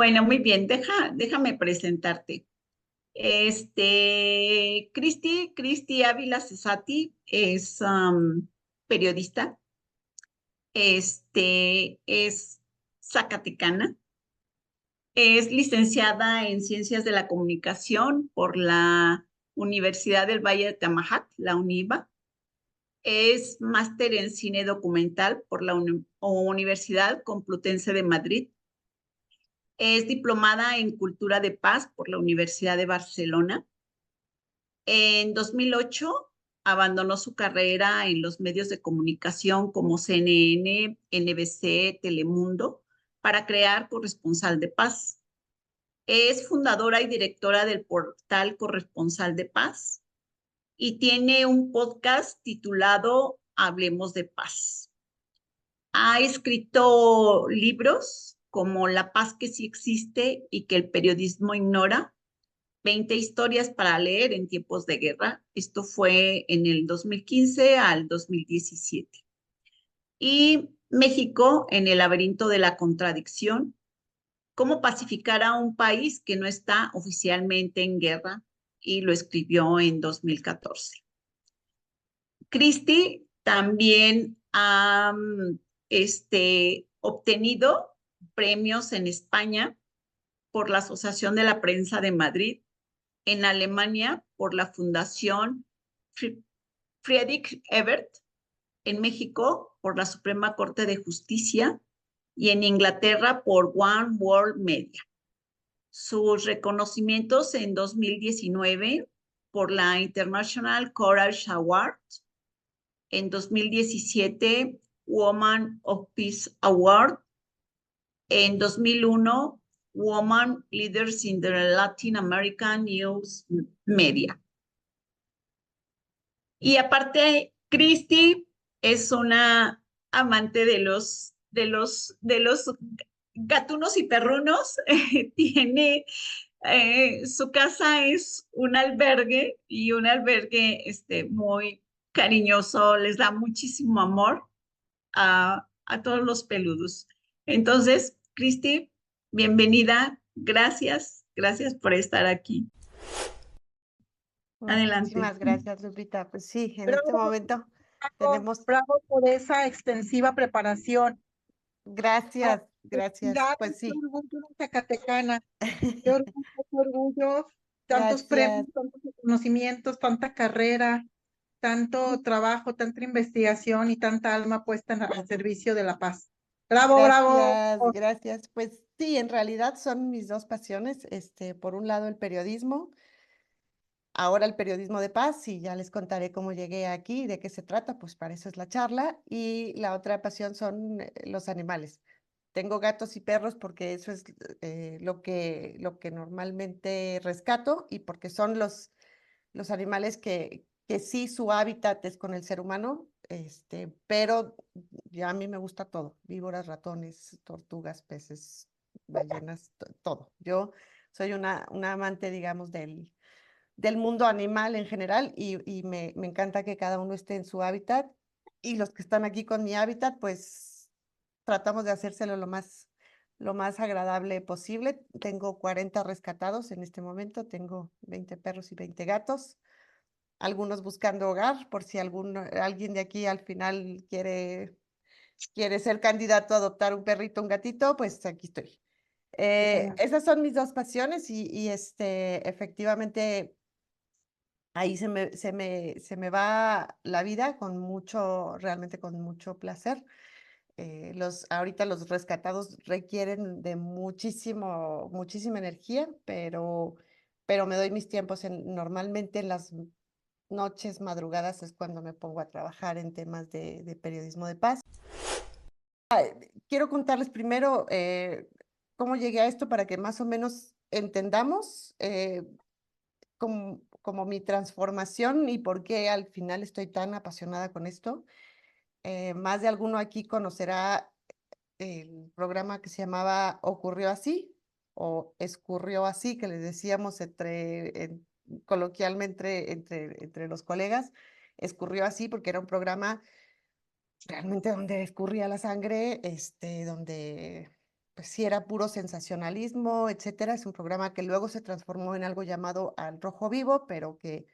Bueno, muy bien, déjame presentarte. Cristi Ávila Cesati es periodista, es zacatecana, es licenciada en Ciencias de la Comunicación por la Universidad del Valle de Tamajac, la UNIVA. Es máster en cine documental por la Universidad Complutense de Madrid. Es diplomada en Cultura de Paz por la Universidad de Barcelona. En 2008 abandonó su carrera en los medios de comunicación como CNN, NBC, Telemundo, para crear Corresponsal de Paz. Es fundadora y directora del portal Corresponsal de Paz y tiene un podcast titulado Hablemos de Paz. Ha escrito libros como La paz que sí existe y que el periodismo ignora, 20 historias para leer en tiempos de guerra. Esto fue en el 2015 al 2017. Y México en el laberinto de la contradicción, cómo pacificar a un país que no está oficialmente en guerra, y lo escribió en 2014. Cristi también ha obtenido premios en España por la Asociación de la Prensa de Madrid, en Alemania por la Fundación Friedrich Ebert, en México por la Suprema Corte de Justicia y en Inglaterra por One World Media. Sus reconocimientos en 2019 por la International Courage Award, en 2017 Woman of Peace Award, en 2001 Woman Leaders in the Latin American News Media. Y aparte, Cristi es una amante de los gatunos y perrunos. Tiene su casa es un albergue, y un albergue muy cariñoso, les da muchísimo amor a todos los peludos. Entonces, Cristi, bienvenida, gracias por estar aquí. Adelante. Muchísimas gracias, Lupita. Pues sí, en este Bravo, momento bravo, tenemos, bravo por esa extensiva preparación. Ah, gracias, felicidades, pues qué sí. orgullo, Zacatecana, qué orgullo, tantos Gracias, premios, tantos reconocimientos, tanta carrera, tanto trabajo, tanta investigación y tanta alma puesta al servicio de la paz. Bravo, bravo. gracias. Pues sí, en realidad son mis dos pasiones. Por un lado el periodismo, ahora el periodismo de paz, y ya les contaré cómo llegué aquí y de qué se trata, pues para eso es la charla. Y la otra pasión son los animales. Tengo gatos y perros porque eso es lo que normalmente rescato, y porque son los animales que sí su hábitat es con el ser humano, pero ya a mí me gusta todo: víboras, ratones, tortugas, peces, ballenas, todo. Yo soy una amante, digamos, del mundo animal en general, y me encanta que cada uno esté en su hábitat, y los que están aquí con mi hábitat, pues tratamos de hacérselo lo más agradable posible. Tengo 40 rescatados en este momento, tengo 20 perros y 20 gatos, algunos buscando hogar, por si alguien de aquí al final quiere ser candidato a adoptar un perrito, un gatito, pues aquí estoy. Esas son mis dos pasiones, y efectivamente ahí se me va la vida realmente con mucho placer. Ahorita los rescatados requieren de muchísima energía, pero me doy mis tiempos. Normalmente en las noches, madrugadas, es cuando me pongo a trabajar en temas de periodismo de paz. Quiero contarles primero cómo llegué a esto, para que más o menos entendamos como mi transformación y por qué al final estoy tan apasionada con esto. Más de alguno aquí conocerá el programa que se llamaba Ocurrió Así o Escurrió Así, que le decíamos coloquialmente entre los colegas. Escurrió Así porque era un programa realmente donde escurría la sangre, donde pues sí era puro sensacionalismo, etcétera. Es un programa que luego se transformó en algo llamado Al Rojo Vivo, pero que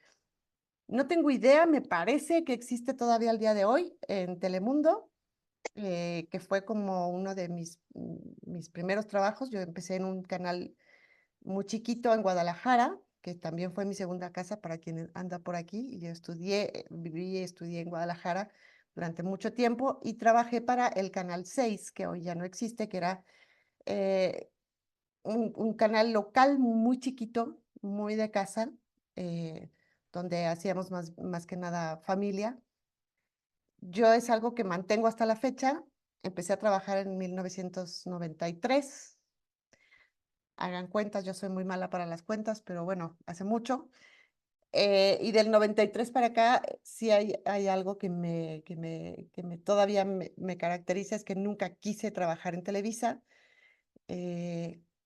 no tengo idea, me parece que existe todavía al día de hoy en Telemundo, que fue como uno de mis primeros trabajos. Yo empecé en un canal muy chiquito en Guadalajara, que también fue mi segunda casa para quien anda por aquí. Y yo viví y estudié en Guadalajara durante mucho tiempo y trabajé para el Canal 6, que hoy ya no existe, que era eh, un canal local muy chiquito, muy de casa, eh, donde hacíamos más que nada familia. Yo es algo que mantengo hasta la fecha. Empecé a trabajar en 1993. Hagan cuentas, yo soy muy mala para las cuentas, pero bueno, hace mucho. Y del 93 para acá, sí hay algo que todavía me caracteriza, es que nunca quise trabajar en Televisa,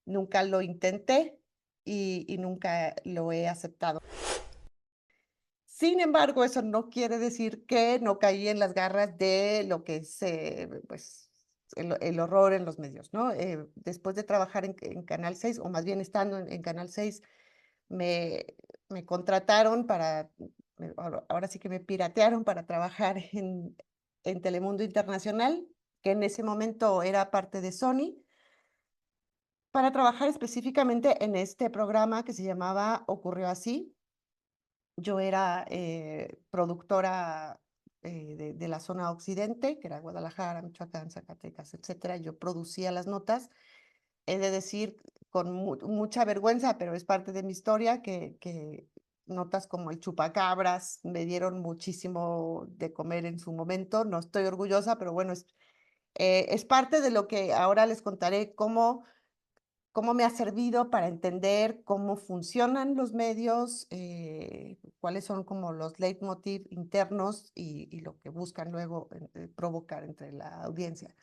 nunca lo intenté y nunca lo he aceptado. Sin embargo, eso no quiere decir que no caí en las garras de lo que es, pues, el horror en los medios, ¿no? Después de trabajar en Canal 6, o más bien estando en Canal 6, me, me contrataron ahora sí que me piratearon para trabajar en Telemundo Internacional, que en ese momento era parte de Sony, para trabajar específicamente en este programa que se llamaba Ocurrió Así. Yo era productora de la zona occidente, que era Guadalajara, Michoacán, Zacatecas, etcétera. Yo producía las notas. He de decir con mucha vergüenza, pero es parte de mi historia, que notas como el chupacabras me dieron muchísimo de comer en su momento. No estoy orgullosa, pero bueno, es parte de lo que ahora les contaré, cómo me ha servido para entender cómo funcionan los medios, cuáles son como los leitmotiv internos y lo que buscan luego provocar entre la audiencia.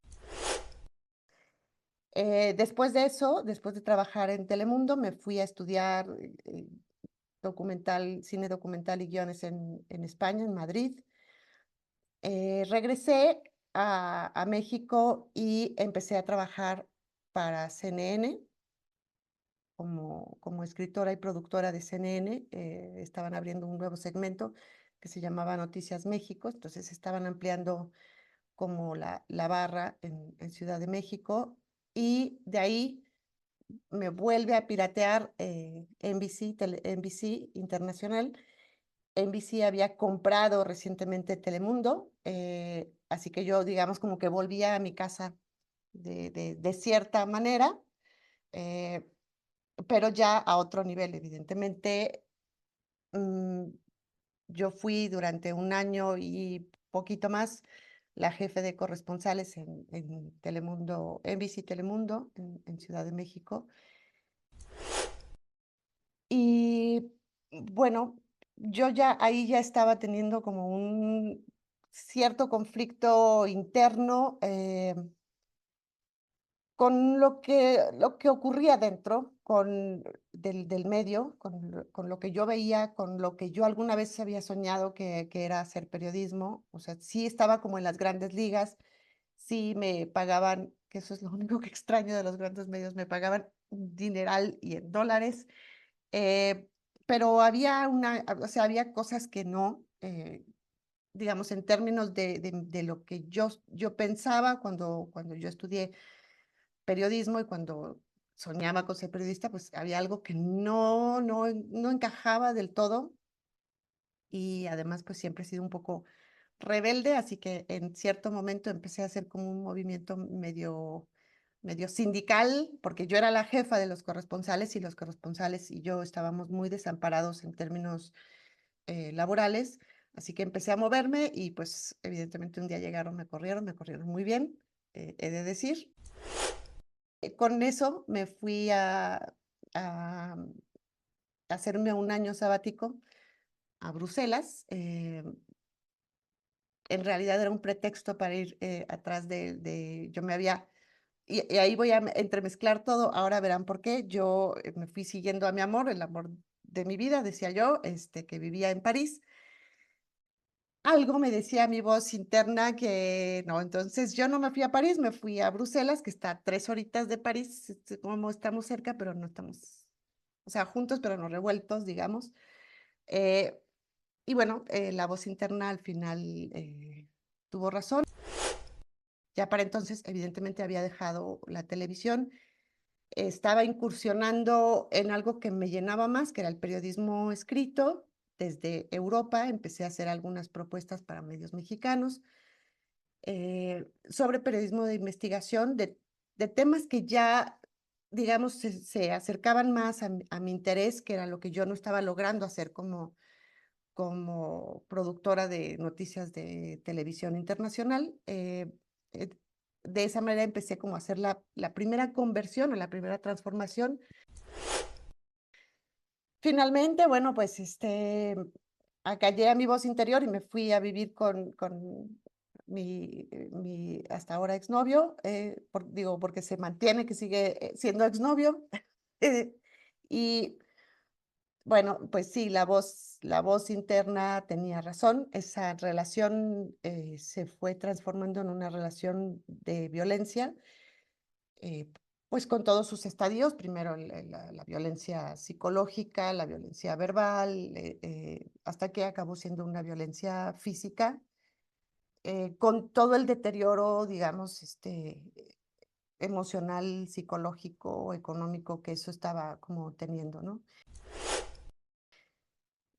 Después de eso, después de trabajar en Telemundo, me fui a estudiar cine documental y guiones en España, en Madrid. Regresé a México y empecé a trabajar para CNN como escritora y productora de CNN. Estaban abriendo un nuevo segmento que se llamaba Noticias México, entonces estaban ampliando como la barra en Ciudad de México, y de ahí me vuelve a piratear NBC Internacional. NBC había comprado recientemente Telemundo, así que yo, digamos, como que volvía a mi casa de cierta manera, eh, pero ya a otro nivel, evidentemente. mm, yo fui durante un año y poquito más la jefe de corresponsales en Telemundo, NBC Telemundo, en Ciudad de México. Y bueno, yo ya ahí ya estaba teniendo como un cierto conflicto interno con lo que ocurría dentro del medio, con lo que yo veía, con lo que yo alguna vez había soñado que era hacer periodismo. O sea, sí estaba como en las grandes ligas, sí me pagaban, que eso es lo único que extraño de los grandes medios, me pagaban un dineral y en dólares. Eh, pero o sea, había cosas que no, digamos, en términos de lo que yo pensaba cuando yo estudié periodismo y cuando soñaba con ser periodista, pues había algo que no encajaba del todo, y además pues siempre he sido un poco rebelde, así que en cierto momento empecé a hacer como un movimiento medio sindical, porque yo era la jefa de los corresponsales y los corresponsales y yo estábamos muy desamparados en términos laborales, así que empecé a moverme y pues evidentemente un día llegaron, me corrieron muy bien, he de decir. Con eso me fui a hacerme un año sabático a Bruselas. En realidad era un pretexto para ir atrás yo me había, y ahí voy a entremezclar todo, ahora verán por qué. Yo me fui siguiendo a mi amor, el amor de mi vida, decía yo, que vivía en París. algo me decía mi voz interna que no. Entonces yo no me fui a París, me fui a Bruselas, que está a 3 horitas de París, como estamos cerca, pero no estamos, o sea, juntos, pero no revueltos, digamos. Eh, y bueno, la voz interna al final tuvo razón. Ya para entonces, evidentemente, había dejado la televisión. Estaba incursionando en algo que me llenaba más, que era el periodismo escrito. Desde Europa empecé a hacer algunas propuestas para medios mexicanos sobre periodismo de investigación, de temas que ya, digamos, se acercaban más a mi interés, que era lo que yo no estaba logrando hacer como productora de noticias de televisión internacional. Eh, de esa manera empecé como a hacer la primera conversión o la primera transformación. Finalmente, bueno, pues acallé a mi voz interior y me fui a vivir con mi hasta ahora exnovio, digo, porque se mantiene que sigue siendo exnovio. eh, y bueno, pues sí, la voz interna tenía razón. Esa relación se fue transformando en una relación de violencia, eh, pues con todos sus estadios, primero la violencia psicológica, la violencia verbal, hasta que acabó siendo una violencia física, con todo el deterioro, digamos, emocional, psicológico, económico que eso estaba como teniendo, ¿no?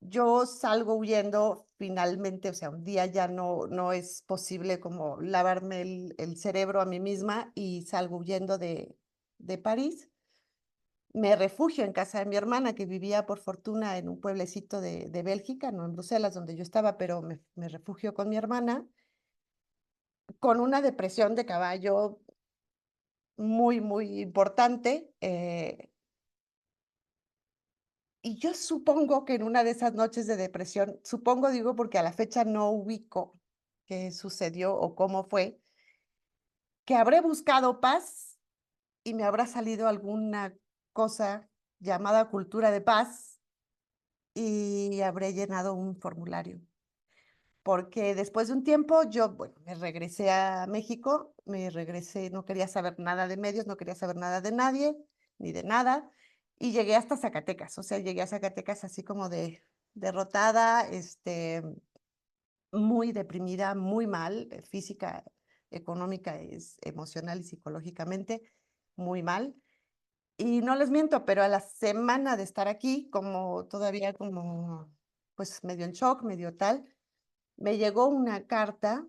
Yo salgo huyendo finalmente, o sea, un día ya no es posible como lavarme el cerebro a mí misma y salgo huyendo de París. Me refugio en casa de mi hermana, que vivía por fortuna en un pueblecito de Bélgica, no en Bruselas, donde yo estaba, pero me refugio con mi hermana, con una depresión de caballo muy, muy importante. Y yo supongo que en una de esas noches de depresión, supongo, digo, porque a la fecha no ubico qué sucedió o cómo fue, que habré buscado paz y me habrá salido alguna cosa llamada cultura de paz y habré llenado un formulario. Porque después de un tiempo yo, bueno, me regresé a México, me regresé, no quería saber nada de medios, no quería saber nada de nadie, ni de nada, y llegué hasta Zacatecas, o sea, llegué a Zacatecas así como de derrotada, muy deprimida, muy mal, física, económica, emocional y psicológicamente, muy mal. Y no les miento, pero a la semana de estar aquí, como todavía como, pues medio en shock, medio tal, me llegó una carta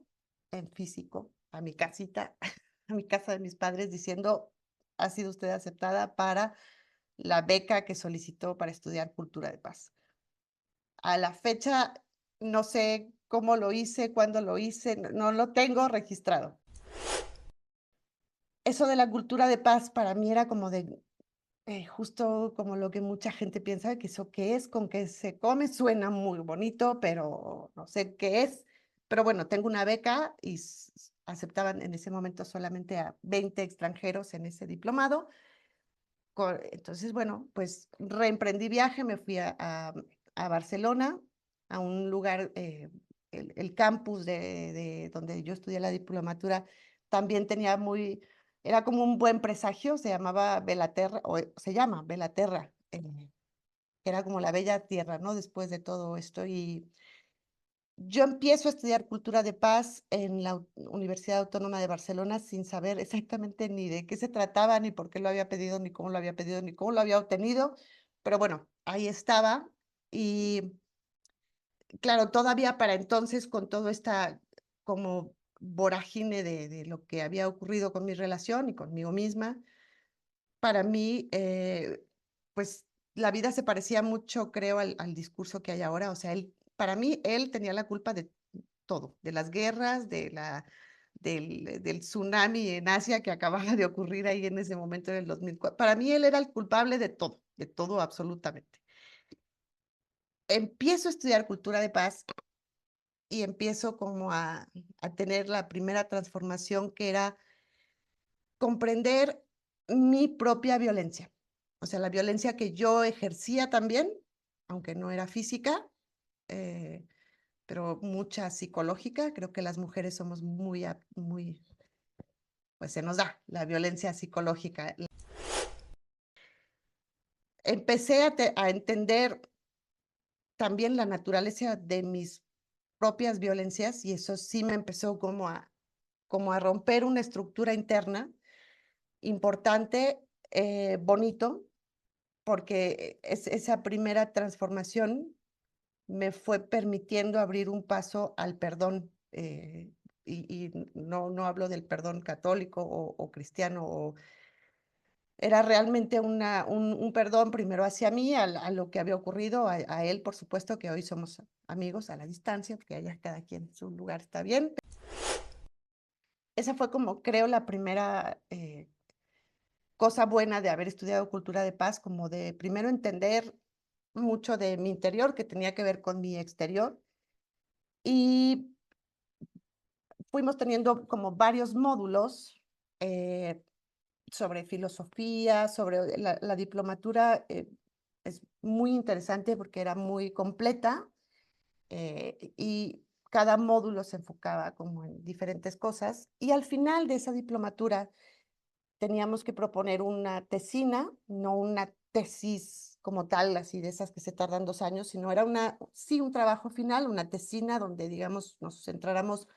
en físico a mi casita, a mi casa de mis padres, diciendo, ha sido usted aceptada para la beca que solicitó para estudiar cultura de paz. A la fecha, no sé cómo lo hice, cuándo lo hice, no lo tengo registrado. Eso de la cultura de paz para mí era como de, justo como lo que mucha gente piensa, que eso qué es, con qué se come, suena muy bonito, pero no sé qué es. Pero bueno, tengo una beca y aceptaban en ese momento solamente a 20 extranjeros en ese diplomado. Entonces, bueno, pues reemprendí viaje, me fui a Barcelona, a un lugar, el campus de donde yo estudié la diplomatura, también tenía era como un buen presagio, se llamaba Belaterra, o se llama Belaterra, que era como la bella tierra, ¿no? Después de todo esto. Y yo empiezo a estudiar cultura de paz en la Universidad Autónoma de Barcelona sin saber exactamente ni de qué se trataba, ni por qué lo había pedido, ni cómo lo había pedido, ni cómo lo había obtenido. Pero bueno, ahí estaba. Y claro, todavía para entonces, con todo esta como vorágine de lo que había ocurrido con mi relación y conmigo misma, para mí, pues la vida se parecía mucho, creo, al discurso que hay ahora. O sea, para mí, él tenía la culpa de todo, de las guerras, del tsunami en Asia que acababa de ocurrir ahí en ese momento en el 2004. Para mí, él era el culpable de todo absolutamente. Empiezo a estudiar cultura de paz y empiezo como a tener la primera transformación que era comprender mi propia violencia. O sea, la violencia que yo ejercía también, aunque no era física, pero mucha psicológica. Creo que las mujeres somos pues se nos da la violencia psicológica. Empecé a entender también la naturaleza de mis propias violencias y eso sí me empezó como a romper una estructura interna importante, bonito, porque esa primera transformación me fue permitiendo abrir un paso al perdón. Y no hablo del perdón católico o cristiano, era realmente un perdón primero hacia mí, a lo que había ocurrido, a él, por supuesto, que hoy somos amigos a la distancia, porque allá cada quien en su lugar está bien. Esa fue como, creo, la primera cosa buena de haber estudiado cultura de paz, como de primero entender mucho de mi interior, que tenía que ver con mi exterior, y fuimos teniendo como varios módulos sobre filosofía, sobre la diplomatura. Es muy interesante porque era muy completa y cada módulo se enfocaba como en diferentes cosas. Y al final de esa diplomatura teníamos que proponer una tesina, no una tesis como tal, así de esas que se tardan 2 años, sino era sí, un trabajo final, una tesina donde, digamos, nos centráramos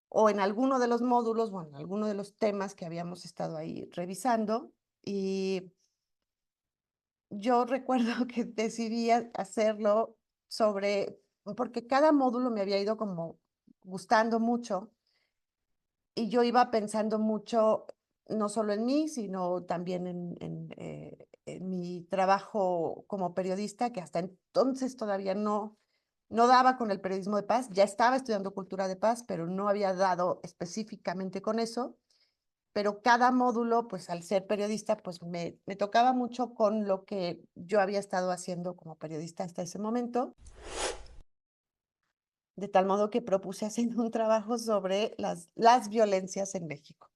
o en alguno de los módulos o en alguno de los temas que habíamos estado ahí revisando. Y yo recuerdo que decidí hacerlo porque cada módulo me había ido como gustando mucho y yo iba pensando mucho, no solo en mí, sino también en mi trabajo como periodista, que hasta entonces todavía no daba con el periodismo de paz. Ya estaba estudiando cultura de paz, pero no había dado específicamente con eso. Pero cada módulo, pues al ser periodista, pues me tocaba mucho con lo que yo había estado haciendo como periodista hasta ese momento, de tal modo que propuse hacer un trabajo sobre las violencias en México.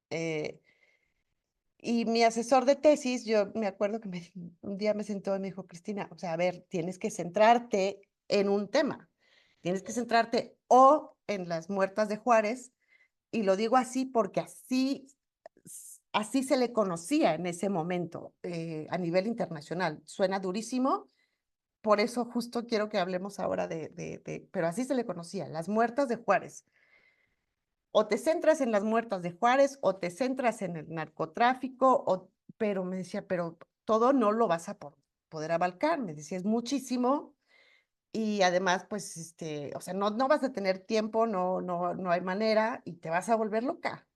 Eh, y mi asesor de tesis, yo me acuerdo que un día me sentó y me dijo, Cristina, o sea, a ver, tienes que centrarte en un tema, tienes que centrarte o en las muertas de Juárez, y lo digo así porque así se le conocía en ese momento a nivel internacional. Suena durísimo, por eso justo quiero que hablemos ahora pero así se le conocía, las muertas de Juárez. O te centras en las muertas de Juárez o te centras en el narcotráfico, pero me decía, pero todo no lo vas a poder abarcar. Me decía, es muchísimo y además, pues, o sea, no vas a tener tiempo, no hay manera y te vas a volver loca.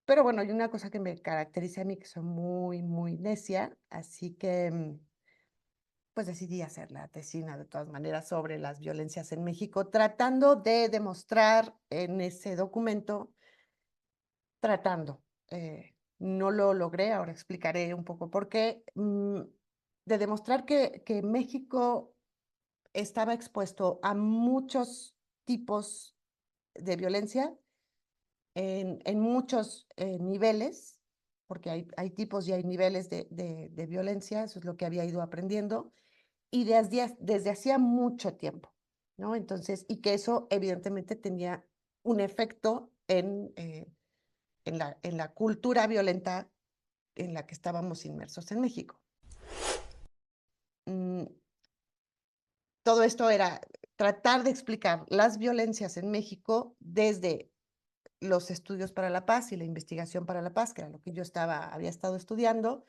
Pero bueno, hay una cosa que me caracteriza a mí, que soy muy necia, así que pues decidí hacer la tesina de todas maneras sobre las violencias en México, tratando de demostrar en ese documento, no lo logré, ahora explicaré un poco por qué, de demostrar que México estaba expuesto a muchos tipos de violencia en muchos niveles, porque hay tipos y hay niveles de violencia, eso es lo que había ido aprendiendo, y desde hacía mucho tiempo, ¿no? Entonces, y que eso evidentemente tenía un efecto en la cultura violenta en la que estábamos inmersos en México. Mm, Todo esto era tratar de explicar las violencias en México desde los estudios para la paz y la investigación para la paz, que era lo que yo había estado estudiando.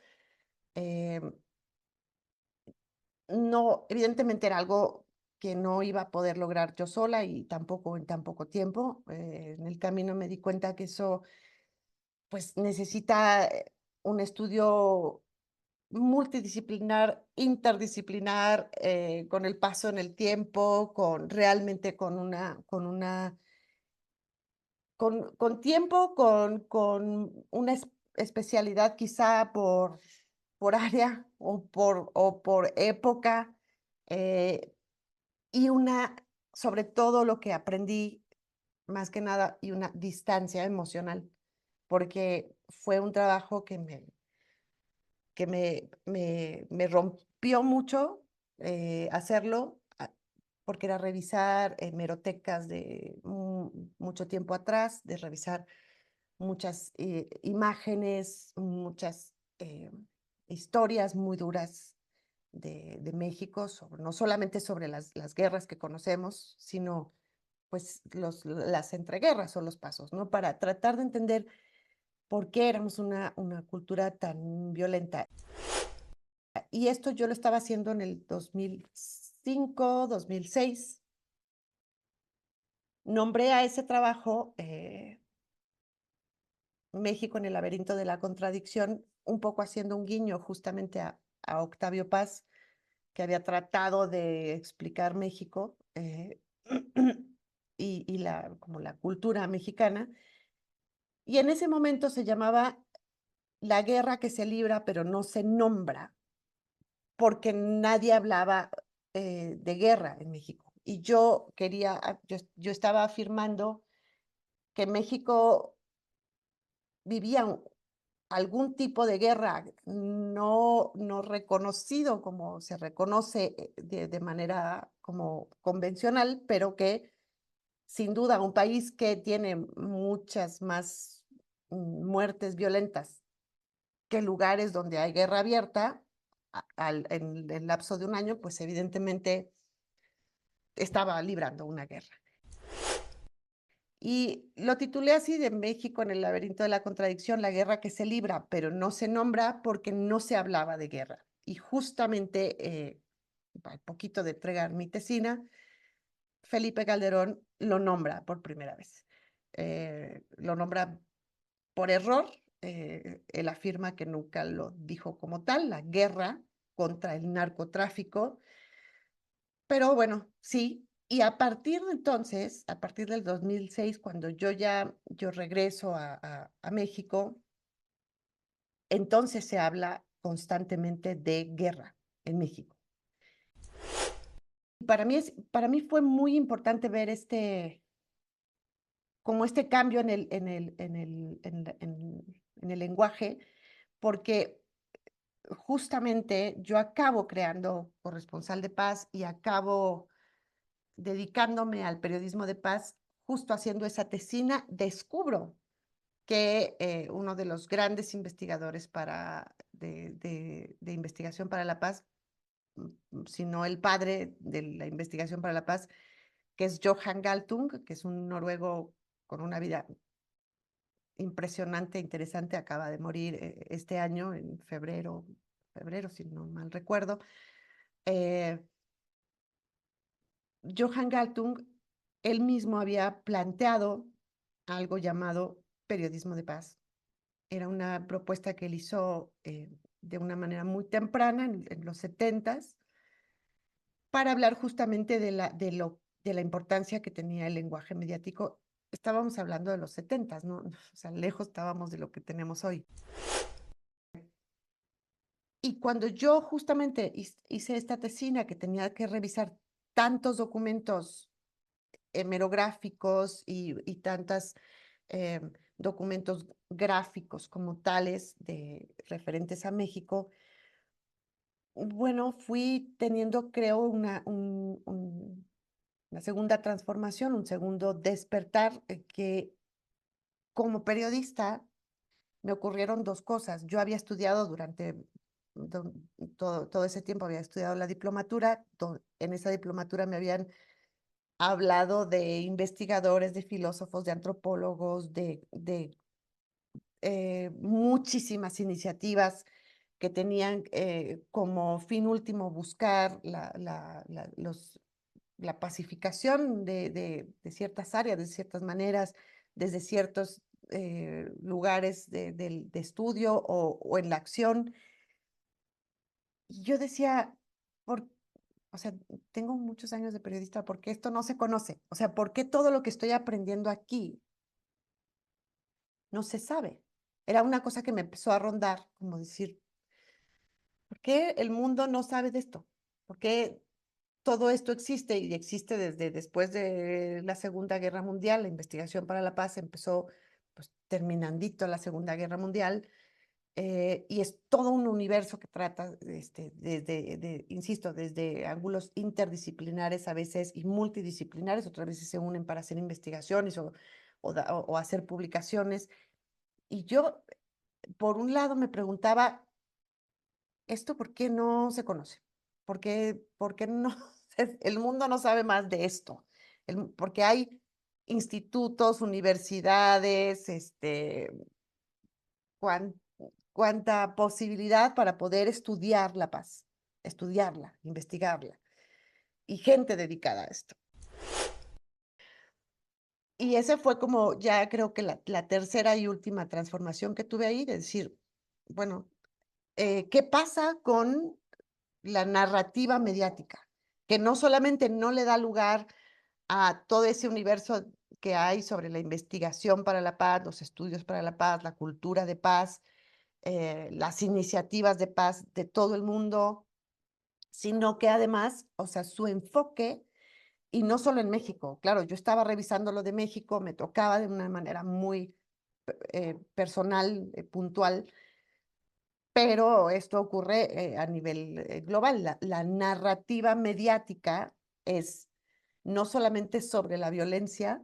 No, evidentemente era algo que no iba a poder lograr yo sola y tampoco en tan poco tiempo. En el camino me di cuenta que eso pues necesita un estudio multidisciplinar, interdisciplinar, con el paso en el tiempo, realmente con tiempo, con una especialidad quizá por área o por época, eh, y sobre todo lo que aprendí más que nada, y una distancia emocional, porque fue un trabajo que me rompió mucho hacerlo, porque era revisar hemerotecas de mucho tiempo atrás, de revisar muchas imágenes, muchas historias muy duras de México, no solamente sobre las guerras que conocemos, sino pues las entreguerras o los pasos, ¿no? Para tratar de entender por qué éramos una cultura tan violenta. Y esto yo lo estaba haciendo en el 2005, 2006. Nombré a ese trabajo México en el laberinto de la contradicción, un poco haciendo un guiño justamente a Octavio Paz, que había tratado de explicar México y como la cultura mexicana. Y en ese momento se llamaba La guerra que se libra, pero no se nombra, porque nadie hablaba de guerra en México. Y yo estaba afirmando que México vivía algún tipo de guerra no reconocido como se reconoce de manera como convencional, pero que sin duda un país que tiene muchas más muertes violentas que lugares donde hay guerra abierta en el lapso de un año, pues evidentemente estaba librando una guerra. Y lo titulé así, de México en el laberinto de la contradicción, la guerra que se libra, pero no se nombra porque no se hablaba de guerra. Y justamente, al poquito de entregar mi tesina, Felipe Calderón lo nombra por primera vez. Lo nombra por error. Él afirma que nunca lo dijo como tal, la guerra contra el narcotráfico. Pero bueno, sí. Y a partir de entonces, a partir del 2006, cuando yo regreso a México, entonces se habla constantemente de guerra en México. Para mí fue muy importante ver como este cambio en el lenguaje, porque justamente yo acabo creando Corresponsal de Paz y acabo dedicándome al periodismo de paz, justo haciendo esa tesina, descubro que uno de los grandes investigadores de investigación para la paz, sino el padre de la investigación para la paz, que es Johan Galtung, que es un noruego con una vida impresionante, interesante, acaba de morir este año, en febrero, si no mal recuerdo. Johan Galtung, él mismo había planteado algo llamado periodismo de paz. Era una propuesta que él hizo de una manera muy temprana, en los 70s, para hablar justamente de la importancia que tenía el lenguaje mediático. Estábamos hablando de los 70s, ¿no? O sea, lejos estábamos de lo que tenemos hoy. Y cuando yo justamente hice esta tesina, que tenía que revisar tantos documentos hemerográficos y tantos documentos gráficos como tales referentes a México, bueno, fui teniendo, creo, una segunda transformación, un segundo despertar, que como periodista me ocurrieron dos cosas. Yo había estudiado durante todo ese tiempo, había estudiado la diplomatura. En esa diplomatura me habían hablado de investigadores, de filósofos, de antropólogos, de muchísimas iniciativas que tenían como fin último buscar la pacificación de ciertas áreas, de ciertas maneras, desde ciertos lugares de estudio o en la acción. Y yo decía, o sea, tengo muchos años de periodista, ¿por qué esto no se conoce? O sea, ¿por qué todo lo que estoy aprendiendo aquí no se sabe? Era una cosa que me empezó a rondar, como decir, ¿por qué el mundo no sabe de esto? ¿Por qué todo esto existe y existe desde después de la Segunda Guerra Mundial? La investigación para la paz empezó, pues, terminandito la Segunda Guerra Mundial. y es todo un universo que trata, insisto, desde ángulos interdisciplinares a veces y multidisciplinares, otras veces se unen para hacer investigaciones o hacer publicaciones. Y yo, por un lado, me preguntaba, ¿esto por qué no se conoce? ¿Por qué no? El mundo no sabe más de esto. Porque hay institutos, universidades, cuán- cuánta posibilidad para poder estudiar la paz, estudiarla, investigarla, y gente dedicada a esto. Y ese fue como ya creo que la tercera y última transformación que tuve ahí, de decir, bueno, ¿qué pasa con la narrativa mediática? Que no solamente no le da lugar a todo ese universo que hay sobre la investigación para la paz, los estudios para la paz, la cultura de paz, las iniciativas de paz de todo el mundo, sino que además, o sea, su enfoque, y no solo en México, claro, yo estaba revisando lo de México, me tocaba de una manera muy personal, puntual, pero esto ocurre a nivel global. La narrativa mediática es no solamente sobre la violencia,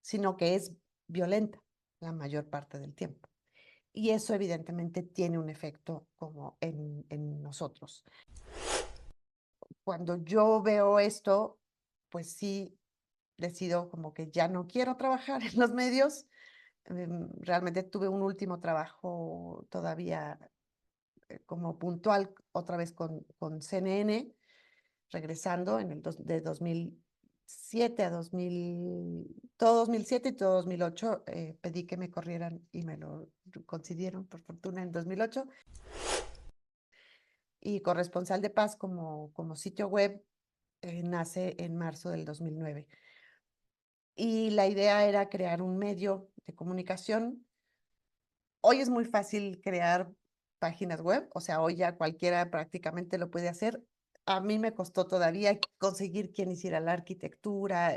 sino que es violenta la mayor parte del tiempo. Y eso evidentemente tiene un efecto como en nosotros. Cuando yo veo esto, pues sí decido como que ya no quiero trabajar en los medios. Realmente tuve un último trabajo todavía como puntual, otra vez con CNN, regresando en de 2007 a 2000, todo 2007 y todo 2008, pedí que me corrieran y me lo concedieron, por fortuna, en 2008. Y Corresponsal de Paz como sitio web nace en marzo del 2009. Y la idea era crear un medio de comunicación. Hoy es muy fácil crear páginas web, o sea, hoy ya cualquiera prácticamente lo puede hacer. A mí me costó todavía conseguir quien hiciera la arquitectura,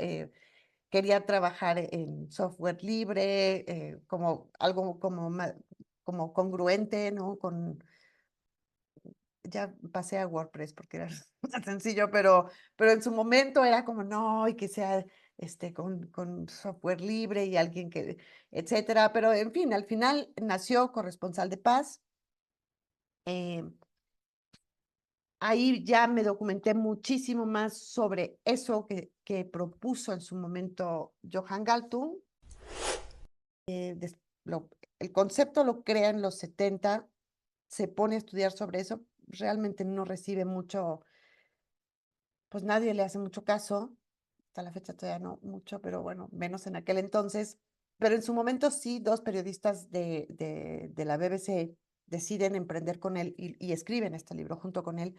quería trabajar en software libre, como algo como congruente, ¿no? Ya pasé a WordPress porque era más sencillo, pero en su momento era como, no, y que sea con software libre y alguien que, etcétera. Pero en fin, al final nació Corresponsal de Paz. eh, Ahí ya me documenté muchísimo más sobre eso que propuso en su momento Johan Galtung. El concepto lo crea en los 70, se pone a estudiar sobre eso, realmente no recibe mucho, pues nadie le hace mucho caso, hasta la fecha todavía no mucho, pero bueno, menos en aquel entonces. Pero en su momento sí, dos periodistas de la BBC deciden emprender con él y escriben este libro junto con él,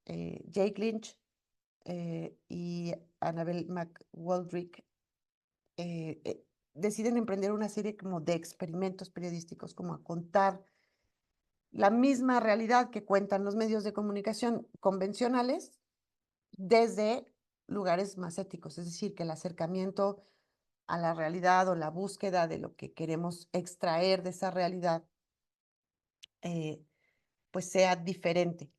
Jake Lynch y Annabel McGoldrick. Deciden emprender una serie como de experimentos periodísticos, como a contar la misma realidad que cuentan los medios de comunicación convencionales desde lugares más éticos, es decir, que el acercamiento a la realidad o la búsqueda de lo que queremos extraer de esa realidad, eh, pues sea diferente,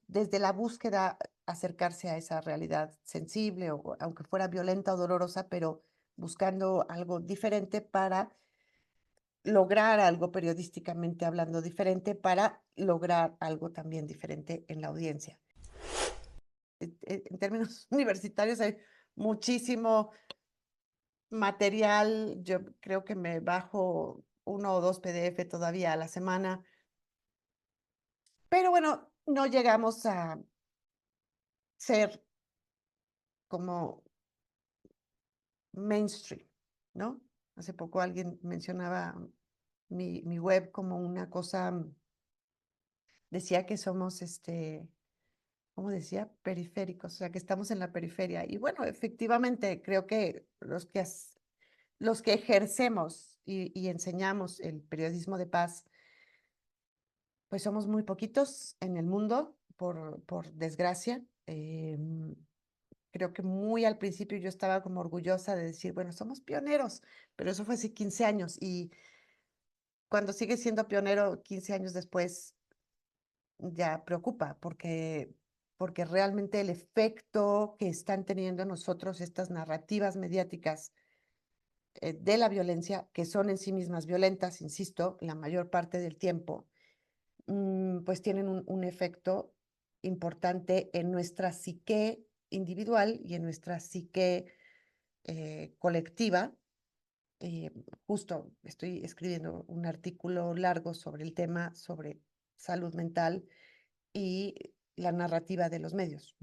desde la búsqueda acercarse a esa realidad sensible o aunque fuera violenta o dolorosa, pero buscando algo diferente para lograr algo periodísticamente hablando diferente, para lograr algo también diferente en la audiencia. En términos universitarios hay muchísimo material, yo creo que me bajo 1 o 2 PDF todavía a la semana, pero bueno, no llegamos a ser como mainstream, ¿no? Hace poco alguien mencionaba mi web como una cosa, decía que somos, ¿cómo decía? Periféricos, o sea, que estamos en la periferia. Y bueno, efectivamente, creo que los que ejercemos y enseñamos el periodismo de paz, pues somos muy poquitos en el mundo, por desgracia. Creo que muy al principio yo estaba como orgullosa de decir, bueno, somos pioneros, pero eso fue hace 15 años cuando sigue siendo pionero 15 años después, ya preocupa, porque realmente el efecto que están teniendo en nosotros estas narrativas mediáticas de la violencia, que son en sí mismas violentas, insisto, la mayor parte del tiempo, pues tienen un efecto importante en nuestra psique individual y en nuestra psique colectiva. Justo estoy escribiendo un artículo largo sobre el tema, sobre salud mental y la narrativa de los medios.